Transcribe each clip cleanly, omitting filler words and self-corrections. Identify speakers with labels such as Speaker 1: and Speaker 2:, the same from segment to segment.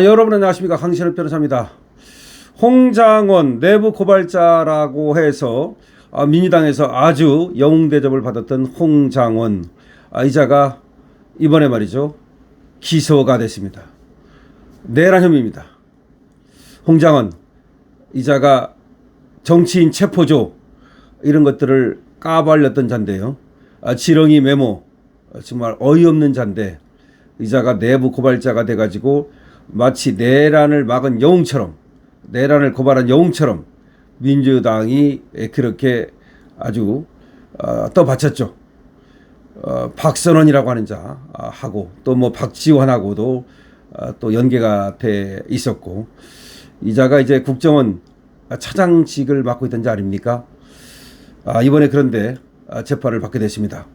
Speaker 1: 여러분 안녕하십니까. 강신업 변호사입니다. 홍장원 내부 고발자라고 해서 민주당에서 아주 영웅 대접을 받았던 홍장원 이자가 이번에 말이죠 기소가 됐습니다. 내란 혐의입니다. 홍장원 이자가 정치인 체포조 이런 것들을 까발렸던 잔데요. 지렁이 메모 정말 어이없는 잔데 이자가 내부 고발자가 돼가지고 마치 내란을 막은 영웅처럼, 내란을 고발한 영웅처럼 민주당이 그렇게 아주 떠받쳤죠. 박선원이라고 하는 자 하고 또 뭐 박지원하고도 또 연계가 돼 있었고, 이자가 이제 국정원 차장직을 맡고 있던 자 아닙니까? 이번에 그런데 재판을 받게 됐습니다.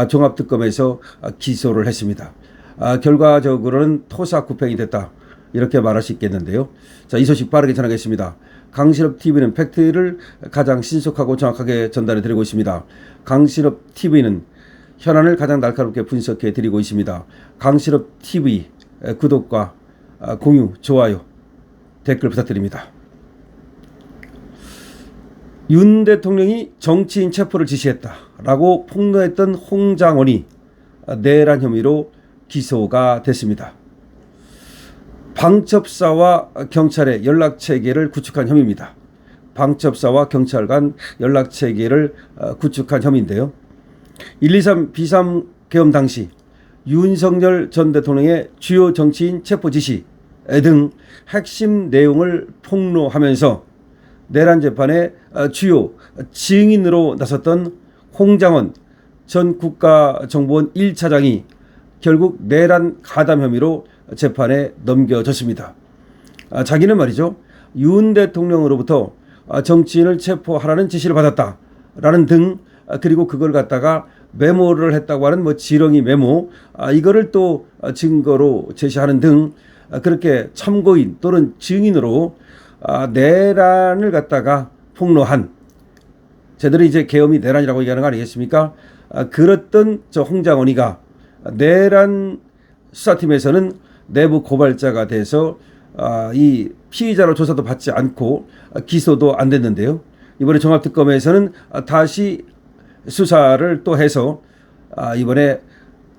Speaker 1: 종합특검에서 기소를 했습니다. 결과적으로는 토사구팽이 됐다, 이렇게 말할 수 있겠는데요. 자, 이 소식 빠르게 전하겠습니다. 강신업 TV는 팩트를 가장 신속하고 정확하게 전달해 드리고 있습니다. 강신업 TV는 현안을 가장 날카롭게 분석해 드리고 있습니다. 강신업 TV 구독과 공유, 좋아요, 댓글 부탁드립니다. 윤 대통령이 정치인 체포를 지시했다라고 폭로했던 홍장원이 내란 혐의로 기소가 됐습니다. 방첩사와 경찰의 연락체계를 구축한 혐의입니다. 방첩사와 경찰 간 연락체계를 구축한 혐의인데요. 1.23 비상계엄 당시 윤석열 전 대통령의 주요 정치인 체포 지시 등 핵심 내용을 폭로하면서 내란 재판의 주요 증인으로 나섰던 홍장원 전 국가정보원 1차장이 결국 내란 가담 혐의로 재판에 넘겨졌습니다. 자기는 말이죠, 윤 대통령으로부터 정치인을 체포하라는 지시를 받았다라는 등, 그리고 그걸 갖다가 메모를 했다고 하는 뭐 지렁이 메모, 이거를 또 증거로 제시하는 등 그렇게 참고인 또는 증인으로 내란을 갖다가 폭로한, 제대로 이제 계엄이 내란이라고 얘기하는 거 아니겠습니까? 그랬던 저 홍장원이가 내란 수사팀에서는 내부 고발자가 돼서 이 피의자로 조사도 받지 않고 기소도 안 됐는데요. 이번에 종합특검에서는 다시 수사를 또 해서 이번에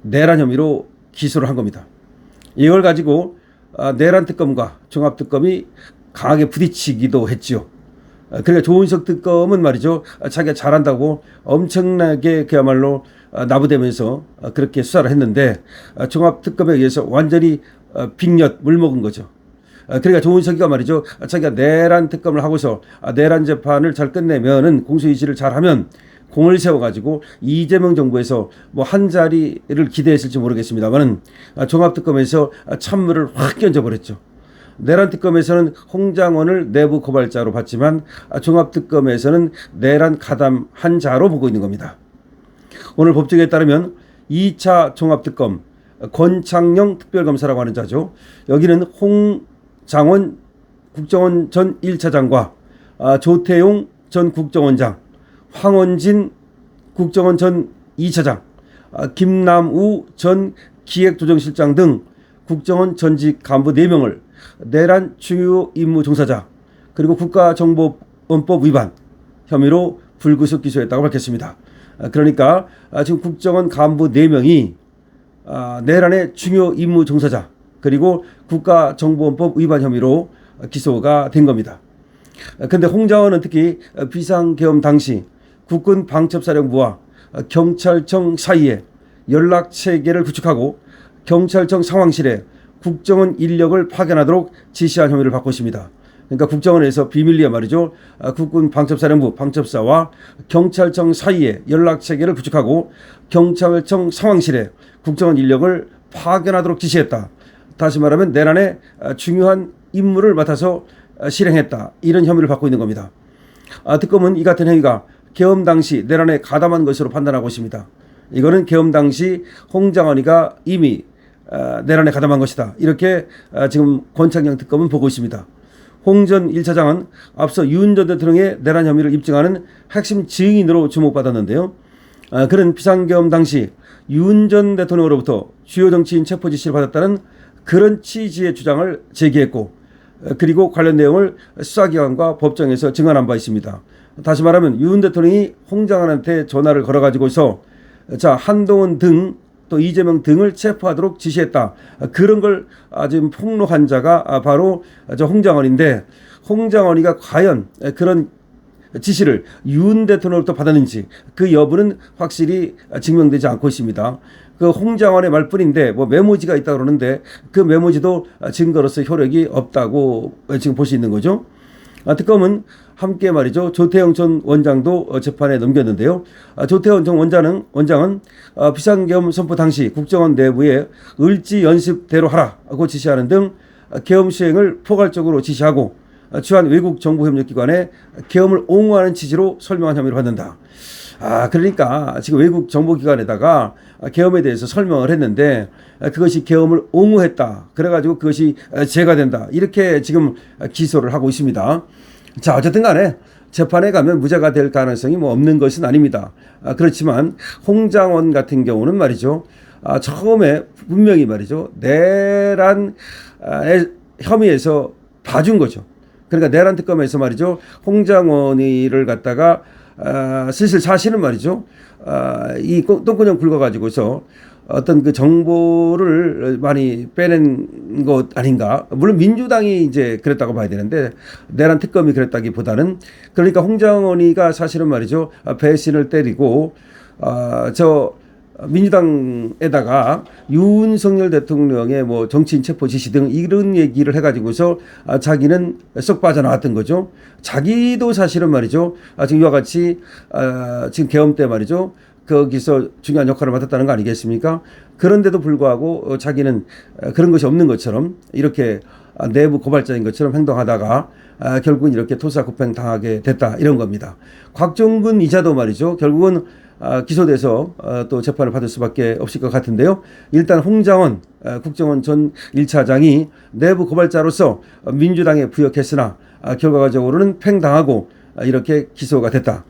Speaker 1: 내란 혐의로 기소를 한 겁니다. 이걸 가지고 내란 특검과 종합특검이 강하게 부딪히기도 했죠. 그러니까 조은석 특검은 말이죠, 자기가 잘한다고 엄청나게 그야말로 나부대면서 그렇게 수사를 했는데 종합특검에 의해서 완전히 빅엿 물먹은 거죠. 그러니까 조은석이가 말이죠, 자기가 내란 특검을 하고서 내란 재판을 잘 끝내면은 공소유지를 잘하면 공을 세워가지고 이재명 정부에서 뭐 한 자리를 기대했을지 모르겠습니다만은 종합특검에서 찬물을 확 끼얹어버렸죠. 내란 특검에서는 홍장원을 내부 고발자로 봤지만 종합특검에서는 내란 가담한 자로 보고 있는 겁니다. 오늘 법정에 따르면 2차 종합특검 권창영 특별검사라고 하는 자죠. 여기는 홍장원 국정원 전 1차장과 조태용 전 국정원장, 황원진 국정원 전 2차장, 김남우 전 기획조정실장 등 국정원 전직 간부 4명을 내란 중요 임무 종사자 그리고 국가정보원법 위반 혐의로 불구속 기소했다고 밝혔습니다. 그러니까 지금 국정원 간부 4명이 내란의 중요 임무 종사자 그리고 국가정보원법 위반 혐의로 기소가 된 겁니다. 그런데 홍장원은 특히 비상계엄 당시 국군 방첩사령부와 경찰청 사이에 연락체계를 구축하고 경찰청 상황실에 국정원 인력을 파견하도록 지시한 혐의를 받고 있습니다. 그러니까 국정원에서 비밀리에 말이죠, 국군 방첩사령부 방첩사와 경찰청 사이에 연락체계를 구축하고 경찰청 상황실에 국정원 인력을 파견하도록 지시했다. 다시 말하면 내란의 중요한 임무를 맡아서 실행했다, 이런 혐의를 받고 있는 겁니다. 특검은 이 같은 행위가 계엄 당시 내란에 가담한 것으로 판단하고 있습니다. 이거는 계엄 당시 홍장원이가 이미 내란에 가담한 것이다, 이렇게 지금 권창영 특검은 보고 있습니다. 홍 전 1차장은 앞서 윤 전 대통령의 내란 혐의를 입증하는 핵심 증인으로 주목받았는데요. 그는 비상계엄 당시 윤 전 대통령으로부터 주요 정치인 체포 지시를 받았다는 그런 취지의 주장을 제기했고 그리고 관련 내용을 수사기관과 법정에서 증언한 바 있습니다. 다시 말하면 윤 대통령이 홍장원한테 전화를 걸어가지고서 자 한동훈 등 또 이재명 등을 체포하도록 지시했다. 그런 걸 지금 폭로한 자가 바로 저 홍장원인데 홍장원이가 과연 그런 지시를 윤 대통령으로부터 받았는지 그 여부는 확실히 증명되지 않고 있습니다. 그 홍장원의 말뿐인데 뭐 메모지가 있다고 그러는데 그 메모지도 증거로서 효력이 없다고 지금 볼 수 있는 거죠. 특검은 함께 말이죠. 조태영 전 원장도 재판에 넘겼는데요. 조태영 전 원장은 비상계엄 선포 당시 국정원 내부에 을지 연습대로 하라고 지시하는 등 계엄 수행을 포괄적으로 지시하고 주한 외국 정보협력기관에 계엄을 옹호하는 취지로 설명한 혐의를 받는다. 그러니까 지금 외국 정보기관에다가 계엄에 대해서 설명을 했는데 그것이 계엄을 옹호했다. 그래가지고 그것이 죄가 된다. 이렇게 지금 기소를 하고 있습니다. 자, 어쨌든 간에 재판에 가면 무죄가 될 가능성이 뭐 없는 것은 아닙니다. 그렇지만 홍장원 같은 경우는 말이죠. 처음에 분명히 말이죠. 내란 혐의에서 봐준 거죠. 그러니까 내란 특검에서 말이죠. 홍장원이를 갖다가 슬슬 사실은 말이죠. 이 똥구녕 굵어가지고서 어떤 그 정보를 많이 빼낸 것 아닌가. 물론 민주당이 이제 그랬다고 봐야 되는데 내란 특검이 그랬다기보다는 그러니까 홍장원이가 사실은 말이죠. 배신을 때리고 저 민주당에다가 윤석열 대통령의 뭐 정치인 체포 지시 등 이런 얘기를 해가지고서 자기는 쏙 빠져나왔던 거죠. 자기도 사실은 말이죠. 지금 이와 같이 지금 계엄 때 말이죠. 거기서 중요한 역할을 맡았다는 거 아니겠습니까? 그런데도 불구하고 자기는 그런 것이 없는 것처럼 이렇게 내부 고발자인 것처럼 행동하다가 결국은 이렇게 토사구팽 당하게 됐다 이런 겁니다. 곽종근 이자도 말이죠. 결국은 기소돼서 또 재판을 받을 수밖에 없을 것 같은데요. 일단 홍장원 국정원 전 1차장이 내부 고발자로서 민주당에 부역했으나 결과적으로는 팽당하고 이렇게 기소가 됐다.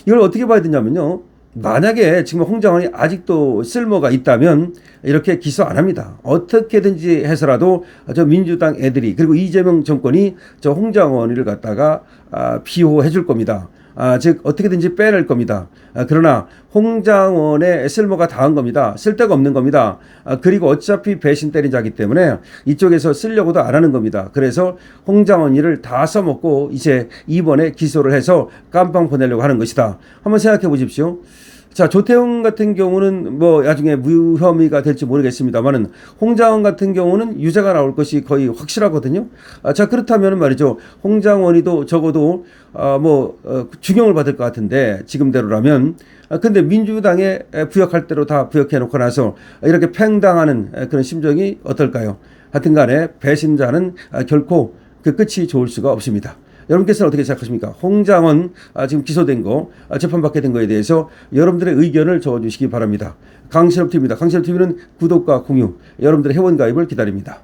Speaker 1: 이걸 어떻게 봐야 되냐면요. 만약에 지금 홍장원이 아직도 쓸모가 있다면 이렇게 기소 안 합니다. 어떻게든지 해서라도 저 민주당 애들이 그리고 이재명 정권이 저 홍장원이를 갖다가 비호해 줄 겁니다. 즉 어떻게든지 빼낼 겁니다. 그러나 홍장원의 쓸모가 다한 겁니다. 쓸데가 없는 겁니다. 그리고 어차피 배신 때린 자기 때문에 이쪽에서 쓰려고도 안 하는 겁니다. 그래서 홍장원이를 다 써먹고 이제 이번에 기소를 해서 깜빵 보내려고 하는 것이다. 한번 생각해 보십시오. 자, 조태용 같은 경우는 뭐 나중에 무혐의가 될지 모르겠습니다만은 홍장원 같은 경우는 유죄가 나올 것이 거의 확실하거든요. 자, 그렇다면 말이죠. 홍장원이도 적어도 중형을 받을 것 같은데 지금대로라면 근데 민주당에 부역할 대로 다 부역해 놓고 나서 이렇게 팽당하는 그런 심정이 어떨까요? 하여튼 간에 배신자는 결코 그 끝이 좋을 수가 없습니다. 여러분께서는 어떻게 생각하십니까? 홍장원 지금 기소된 거 재판받게 된 거에 대해서 여러분들의 의견을 적어주시기 바랍니다. 강신업TV입니다. 강신업TV는 구독과 공유 여러분들의 회원가입을 기다립니다.